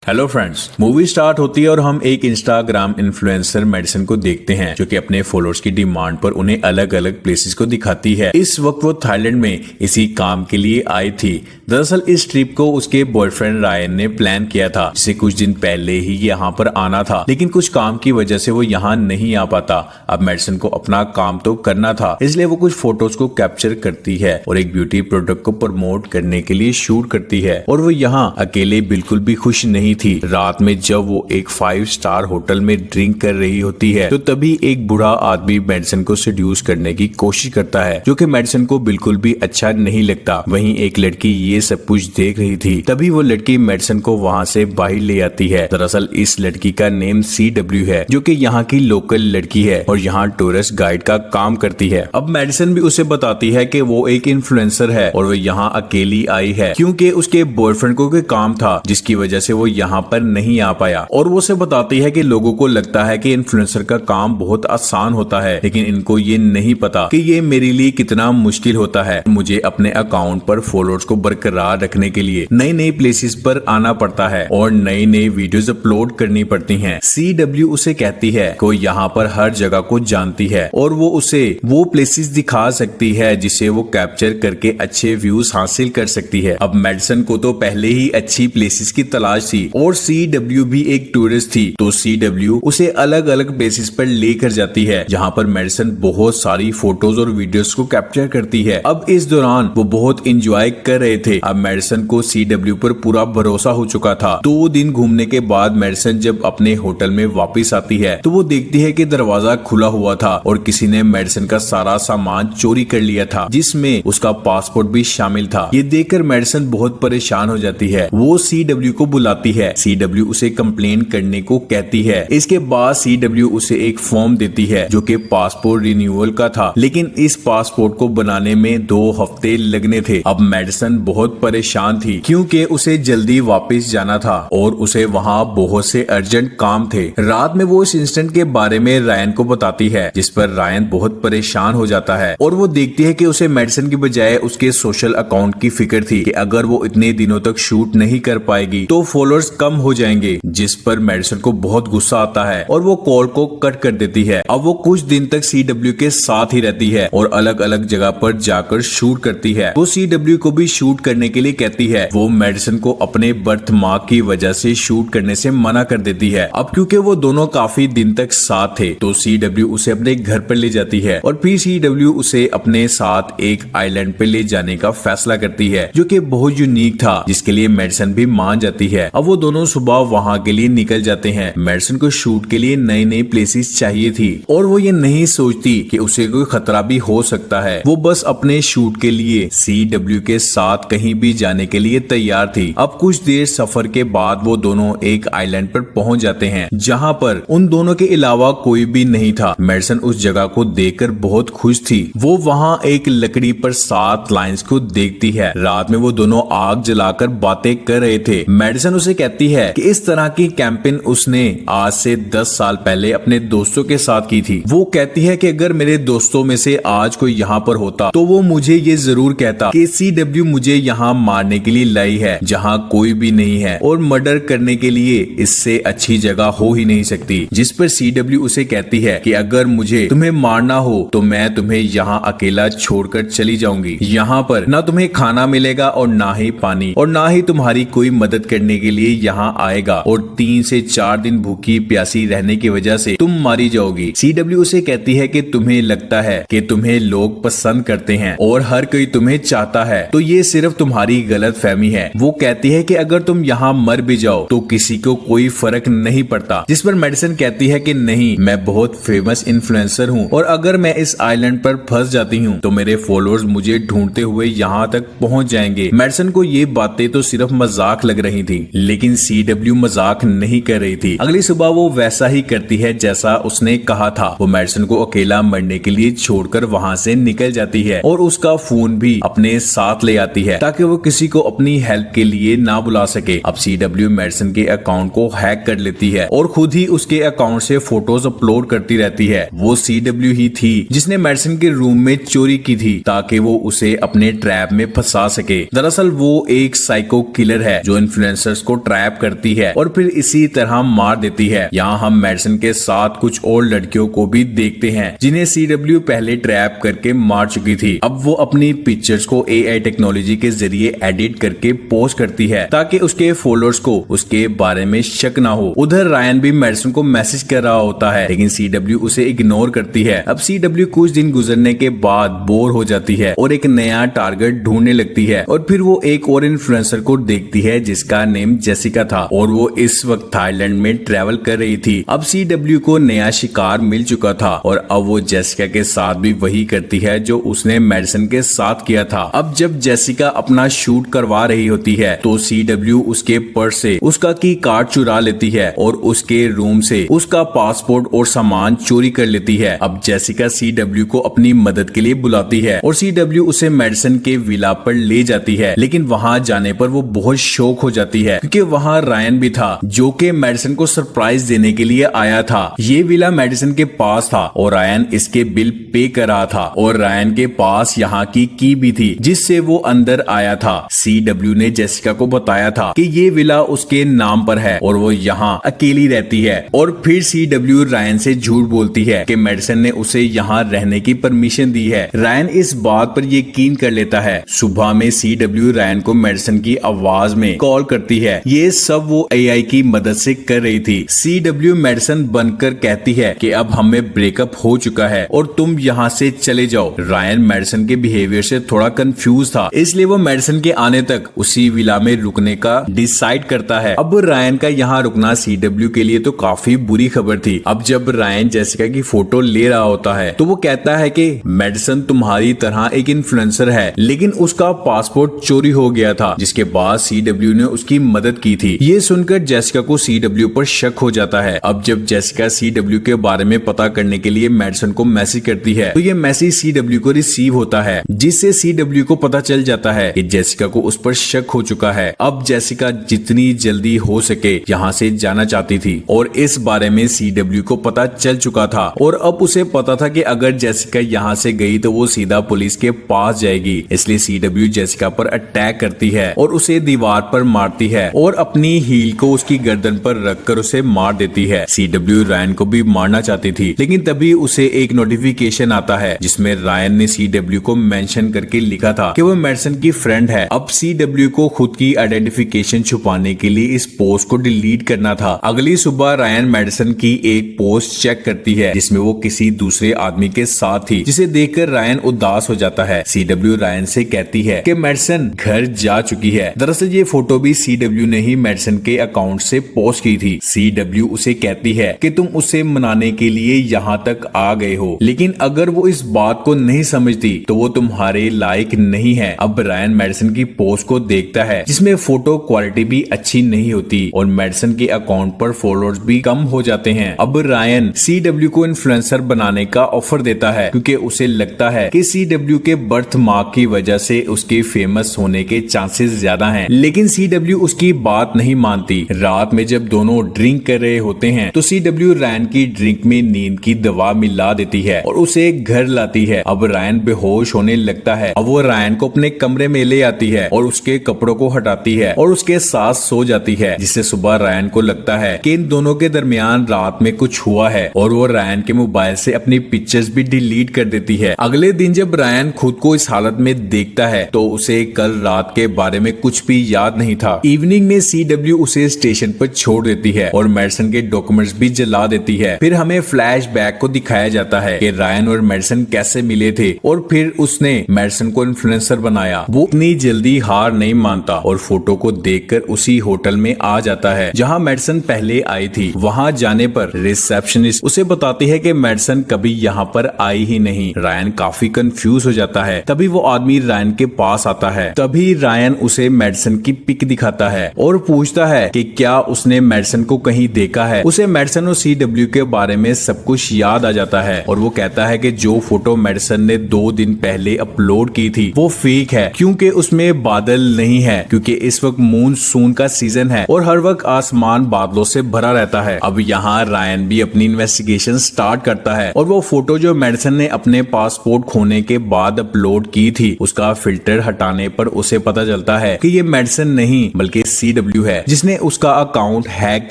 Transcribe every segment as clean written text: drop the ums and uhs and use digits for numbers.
Hello friends, movie start होती है और हम एक इंस्टाग्राम इन्फ्लुएंसर मेडिसन को देखते हैं जो कि अपने फॉलोअर्स की डिमांड पर उन्हें अलग अलग प्लेसेस को दिखाती है। इस वक्त वो थाईलैंड में इसी काम के लिए आई थी। दरअसल इस ट्रिप को उसके बॉयफ्रेंड रायन ने प्लान किया था, जिसे कुछ दिन पहले ही यहाँ पर आना था, लेकिन कुछ काम की वजह से वो यहाँ नहीं आ पाता। अब मेडिसन को अपना काम तो करना था, इसलिए वो कुछ फोटोज को कैप्चर करती है और एक ब्यूटी प्रोडक्ट को प्रमोट करने के लिए शूट करती है। और वो यहाँ अकेले बिल्कुल भी खुश नहीं थी। रात में जब वो एक 5 स्टार होटल में ड्रिंक कर रही होती है तो तभी एक बूढ़ा आदमी मेडिसन को सेड्यूस करने की कोशिश करता है, जो कि मेडिसन को बिल्कुल भी अच्छा नहीं लगता। वहीं एक लड़की ये सब कुछ देख रही थी, तभी वो लड़की मेडिसन को वहाँ से बाहर ले आती है। दरअसल इस लड़की का नेम CW है, जो कि यहाँ की लोकल लड़की है और यहाँ टूरिस्ट गाइड का काम करती है। अब मेडिसन भी उसे बताती है कि वो एक इन्फ्लुएंसर है और वो यहाँ अकेली आई है क्योंकि उसके बॉयफ्रेंड को कोई काम था, जिसकी वजह से वो यहाँ पर नहीं आ पाया। और वो उसे बताती है कि लोगों को लगता है कि इन्फ्लुएंसर का काम बहुत आसान होता है, लेकिन इनको ये नहीं पता कि ये मेरे लिए कितना मुश्किल होता है। मुझे अपने अकाउंट पर फॉलोअर्स को बरकरार रखने के लिए नई नई प्लेसेस पर आना पड़ता है और नई नई वीडियोस अपलोड करनी पड़ती हैं। CW उसे कहती है कि यहाँ पर हर जगह को जानती है और वो उसे वो प्लेसेस दिखा सकती है जिसे वो कैप्चर करके अच्छे व्यूज हासिल कर सकती है। अब मेडिसन को तो पहले ही अच्छी प्लेसेस की तलाश थी और CW भी एक टूरिस्ट थी, तो CW उसे अलग अलग प्लेसेस पर लेकर जाती है जहाँ पर मेडिसन बहुत सारी फोटोज और वीडियोस को कैप्चर करती है। अब इस दौरान वो बहुत एंजॉय कर रहे थे। अब मेडिसन को CW पर पूरा भरोसा हो चुका था। 2 दिन घूमने के बाद मेडिसन जब अपने होटल में वापस आती है तो वो देखती है कि दरवाजा खुला हुआ था और किसी ने मेडिसन का सारा सामान चोरी कर लिया था, जिसमें उसका पासपोर्ट भी शामिल था। ये देखकर मेडिसन बहुत परेशान हो जाती है। वो CW को बुलाती है। CW उसे कंप्लेन करने को कहती है। इसके बाद CW उसे एक फॉर्म देती है जो कि पासपोर्ट रिन्यूअल का था, लेकिन इस पासपोर्ट को बनाने में 2 हफ्ते लगने थे। अब मेडिसन बहुत परेशान थी क्योंकि उसे जल्दी वापस जाना था और उसे वहाँ बहुत से अर्जेंट काम थे। रात में वो इस इंसिडेंट के बारे में रायन को बताती है, जिस पर रायन बहुत परेशान हो जाता है और वो देखती है कि उसे मेडिसन की बजाय उसके सोशल अकाउंट की फिक्र थी कि अगर वो इतने दिनों तक शूट नहीं कर पाएगी तो फॉलोअर्स कम हो जाएंगे, जिस पर मेडिसन को बहुत गुस्सा आता है और वो कॉल को कट कर देती है। अब वो कुछ दिन तक CW के साथ ही रहती है और अलग अलग जगह पर जाकर शूट करती है। वो CW को भी शूट करने के लिए कहती है। वो मेडिसन को अपने बर्थ मार्क की वजह से शूट करने से मना कर देती है। अब क्योंकि वो दोनों काफी दिन तक साथ थे तो CW उसे अपने घर पर ले जाती है और फिर CW उसे अपने साथ एक आइलैंड पे ले जाने का फैसला करती है, जो कि बहुत यूनिक था, जिसके लिए मेडिसन भी मान जाती है। अब वो दोनों सुबह वहाँ के लिए निकल जाते हैं। मेडिसन को शूट के लिए नई नई प्लेसेस चाहिए थी और वो ये नहीं सोचती कि उसे कोई खतरा भी हो सकता है। वो बस अपने शूट के लिए CW के साथ कहीं भी जाने के लिए तैयार थी। अब कुछ देर सफर के बाद वो दोनों एक आइलैंड पर पहुंच जाते हैं जहां पर उन दोनों के अलावा कोई भी नहीं था। मेडिसन उस जगह को देखकर बहुत खुश थी। वो वहां एक लकड़ी पर 7 लाइन्स को देखती है। रात में वो दोनों आग जलाकर बातें कर रहे थे। मेडिसन उसे कहती है कि इस तरह की कैंपेन उसने आज से 10 साल पहले अपने दोस्तों के साथ की थी। वो कहती है कि अगर मेरे दोस्तों में से आज कोई यहाँ पर होता तो वो मुझे ये जरूर कहता कि CW मुझे यहाँ मारने के लिए लाई है जहाँ कोई भी नहीं है और मर्डर करने के लिए इससे अच्छी जगह हो ही नहीं सकती। जिस पर CW उसे कहती है कि अगर मुझे तुम्हें मारना हो तो मैं तुम्हें यहाँ अकेला छोड़कर चली जाऊंगी। यहाँ पर ना तुम्हें खाना मिलेगा और ना ही पानी और ना ही तुम्हारी कोई मदद करने के लिए यहाँ आएगा और 3 से 4 दिन भूखी प्यासी रहने की वजह से तुम मारी जाओगी। CW उसे कहती है कि तुम्हें लगता है कि तुम्हें लोग पसंद करते हैं और हर कोई तुम्हें चाहता है, तो ये सिर्फ तुम्हारी गलत फहमी है। वो कहती है कि अगर तुम यहाँ मर भी जाओ तो किसी को कोई फर्क नहीं पड़ता। जिस पर मेडिसन कहती है कि नहीं, मैं बहुत फेमस इन्फ्लुएंसर हूँ और अगर मैं इस आइलैंड पर फंस जाती हूँ तो मेरे फॉलोअर्स मुझे ढूंढते हुए यहाँ तक पहुँच जाएंगे। मेडिसन को ये बातें तो सिर्फ मजाक लग रही थी, लेकिन CW मजाक नहीं कर रही थी। अगली सुबह वो वैसा ही करती है जैसा उसने कहा था। वो मेडिसन को अकेला मरने के लिए छोड़कर वहाँ से निकल जाती है और उसका फोन भी अपने साथ ले आती है ताकि वो किसी को अपनी हेल्प के लिए ना बुला सके। अब CW मेडिसन के अकाउंट को हैक कर लेती है और खुद ही उसके अकाउंट से फोटोज अपलोड करती रहती है। वो CW ही थी जिसने मेडिसन के रूम में चोरी की थी ताकि वो उसे अपने ट्रैप में फंसा सके। दरअसल वो एक साइको किलर है जो इन्फ्लुएंसर्स को ट्रैप करती है और फिर इसी तरह मार देती है। यहाँ हम मेडिसन के साथ कुछ और लड़कियों को भी देखते हैं जिन्हें CW पहले ट्रैप करके मार चुकी थी। अब वो अपनी पिक्चर्स को AI टेक्नोलॉजी के जरिए एडिट करके पोस्ट करती है ताकि उसके फॉलोअर्स को उसके बारे में शक ना हो। उधर रायन भी मेडिसन को मैसेज कर रहा होता है लेकिन CW उसे इग्नोर करती है। अब CW कुछ दिन गुजरने के बाद बोर हो जाती है और एक नया टारगेट ढूंढने लगती है और फिर वो एक और इन्फ्लुएंसर को देखती है जिसका नेम जेसिका था और वो इस वक्त थाईलैंड में ट्रेवल कर रही थी। अब CW को नया शिकार मिल चुका था और अब वो जेसिका के साथ भी वही करती है जो उसने मेडिसन के साथ किया था। अब जब जेसिका अपना शूट करवा रही होती है तो CW उसके पर्स से उसका की कार्ड चुरा लेती है और उसके रूम से उसका पासपोर्ट और सामान चोरी कर लेती है। अब जेसिका CW को अपनी मदद के लिए बुलाती है और CW उसे मेडिसन के विला पर ले जाती है लेकिन वहां जाने पर वो बहुत शॉक हो जाती है क्योंकि वहां रायन भी था जो कि मेडिसन को सरप्राइज देने के लिए आया था। ये विला मेडिसन के पास था और रायन इसके बिल पे कर रहा था और रायन के पास यहाँ की की भी थी जिससे वो अंदर आया था। CW ने जेसिका को बताया था कि ये विला उसके नाम पर है और वो यहाँ अकेली रहती है और फिर CW रायन से झूठ बोलती है कि मेडिसन ने उसे यहाँ रहने की परमिशन दी है। रायन इस बात पर यकीन कर लेता है। सुबह में CW रायन को मेडिसन की आवाज में कॉल करती है। ये सब वो AI की मदद से कर रही थी। CW मेडिसन बनकर कहती है कि अब हमें ब्रेकअप हो चुका है और तुम यहाँ से चले जाओ। रायन मेडिसन के बिहेवियर से थोड़ा कंफ्यूज था इसलिए वो मेडिसन के आने तक उसी विला में रुकने का डिसाइड करता है। अब रायन का यहाँ रुकना CW के लिए तो काफी बुरी खबर थी। अब जब रायन जेसिका की फोटो ले रहा होता है तो वो कहता है कि मेडिसन तुम्हारी तरह एक इन्फ्लुएंसर है लेकिन उसका पासपोर्ट चोरी हो गया था जिसके बाद CW ने उसकी मदद की थी। ये सुनकर जेसिका को CW पर शक हो जाता है। अब जब जेसिका CW के बारे में पता करने के लिए मेडिसन को मैसेज करती है तो ये मैसेज CW को रिसीव होता है जिससे CW को पता चल जाता है कि जेसिका को उस पर शक हो चुका है। अब जेसिका जितनी जल्दी हो सके यहाँ से जाना चाहती थी और इस बारे में CW को पता चल चुका था और अब उसे पता था कि अगर जेसिका यहाँ से गई तो वो सीधा पुलिस के पास जाएगी। इसलिए CW जेसिका पर अटैक करती है और उसे दीवार पर मारती है और अपनी हील को उसकी गर्दन पर रखकर उसे मार देती है। CW रायन को भी मारना चाहती थी लेकिन तभी उसे एक नोटिफिकेशन आता है जिसमें रायन ने CW को मेंशन करके लिखा था कि वो मेडिसन की फ्रेंड है। अब CW को खुद की आइडेंटिफिकेशन छुपाने के लिए इस पोस्ट को डिलीट करना था। अगली सुबह रायन मेडिसन की एक पोस्ट चेक करती है जिसमें वो किसी दूसरे आदमी के साथ थी जिसे देखकर रायन उदास हो जाता है। CW रायन से कहती है कि मेडिसन घर जा चुकी है। दरअसल ये फोटो भी CW ने ही मेडिसन के अकाउंट से पोस्ट की थी। CW उसे कहती है कि तुम उसे मनाने के लिए यहाँ तक आ गए हो लेकिन अगर वो इस बात को नहीं समझती तो वो तुम्हारे लायक नहीं है। अब रायन मेडिसन की पोस्ट को देखता है जिसमें फोटो क्वालिटी भी अच्छी नहीं होती और मेडिसन के अकाउंट पर फॉलोअर्स भी कम हो जाते हैं। अब रायन CW को इन्फ्लुएंसर बनाने का ऑफर देता है क्योंकि उसे लगता है कि CW के बर्थ मार्क की वजह से उसके फेमस होने के चांसेस ज्यादा हैं। लेकिन CW उसकी बात नहीं मानती। रात में जब दोनों ड्रिंक कर रहे होते हैं तो CW रायन की ड्रिंक में नींद की दवा मिला देती है और उसे घर लाती है। अब रायन बेहोश होने लगता है। अब वो रायन को अपने कमरे में ले आती है और उसके कपड़ों को हटाती है और उसके साथ सो जाती है जिससे सुबह रायन को लगता है कि इन दोनों के दरमियान रात में कुछ हुआ है और वो रायन के मोबाइल से अपनी पिक्चर्स भी डिलीट कर देती है। अगले दिन जब रायन खुद को इस हालत में देखता है तो उसे कल रात के बारे में कुछ भी याद नहीं था। इवनिंग में CW उसे स्टेशन पर छोड़ देती है और मेडिसन के डॉक्यूमेंट्स भी जला देती है। फिर हमें फ्लैशबैक को दिखाया जाता है कि रायन और मेडिसन कैसे मिले थे और फिर उसने मेडिसन को इन्फ्लुएंसर बनाया। वो इतनी जल्दी हार नहीं मानता और फोटो को देखकर उसी होटल में आ जाता है जहां मेडिसन पहले आई थी। वहां जाने पर रिसेप्शनिस्ट उसे बताती है कि मेडिसन कभी यहाँ पर आई ही नहीं। रायन काफी कंफ्यूज हो जाता है। तभी वो आदमी रायन के पास आता है। तभी रायन उसे मेडिसन की पिक दिखाता है और पूछता है कि क्या उसने मेडिसन को कहीं देखा है। उसे मेडिसन और CW के बारे में सब कुछ याद आ जाता है और वो कहता है कि जो फोटो मेडिसन ने 2 दिन पहले अपलोड की थी वो फेक है क्योंकि उसमें बादल नहीं है क्योंकि इस वक्त मूनसून का सीजन है और हर वक्त आसमान बादलों से भरा रहता है। अब यहाँ रायन भी अपनी इन्वेस्टिगेशन स्टार्ट करता है और वो फोटो जो मेडिसन ने अपने पासपोर्ट खोने के बाद अपलोड की थी उसका फिल्टर हटाने पर उसे पता चलता है कि ये मेडिसन नहीं बल्कि CW CW है जिसने उसका अकाउंट हैक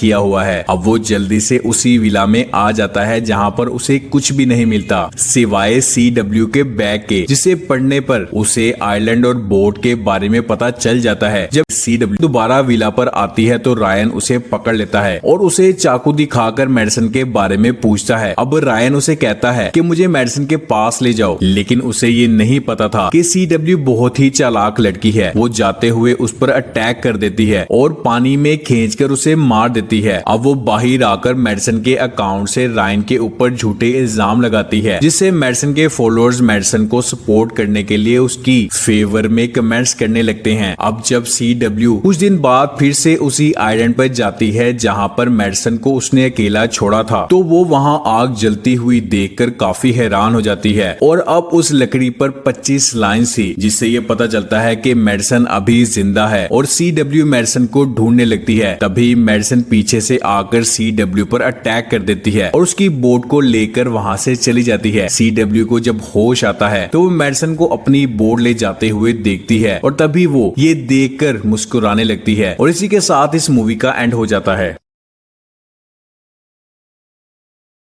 किया हुआ है। अब वो जल्दी से उसी विला में आ जाता है जहाँ पर उसे कुछ भी नहीं मिलता सिवाय CW के बैग के, जिसे पढ़ने पर उसे आइलैंड और बोट के बारे में पता चल जाता है। जब CW दोबारा विला पर आती है तो रायन उसे पकड़ लेता है और उसे चाकू दिखाकर मेडिसन के बारे में पूछता है। अब रायन उसे कहता है कि मुझे मेडिसन के पास ले जाओ, लेकिन उसे ये नहीं पता था कि CW बहुत ही चालाक लड़की है। वो जाते हुए उस पर अटैक कर देती है और पानी में खींचकर उसे मार देती है। अब वो बाहर आकर मेडिसन के अकाउंट से रायन के ऊपर झूठे इल्जाम लगाती है, जिससे मेडिसन के फॉलोअर्स मेडिसन को सपोर्ट करने के लिए उसकी फेवर में कमेंट्स करने लगते हैं। अब जब CW कुछ दिन बाद फिर से उसी आइलैंड पर जाती है जहाँ पर मेडिसन को उसने अकेला छोड़ा था, तो वो वहाँ आग जलती हुई देखकर काफी हैरान हो जाती है। और अब उस लकड़ी पर 25 लाइंस थी, जिससे ये पता चलता है कि मेडिसन अभी जिंदा है और CW मेडिसन को ढूंढने लगती है। तभी मेडिसन पीछे से आकर CW पर अटैक कर देती है और उसकी बोट को लेकर वहाँ से चली जाती है। CW को जब होश आता है तो वो मेडिसन को अपनी बोट ले जाते हुए देखती है और तभी वो ये देखकर मुस्कुराने लगती है। और इसी के साथ इस मूवी का एंड हो जाता है।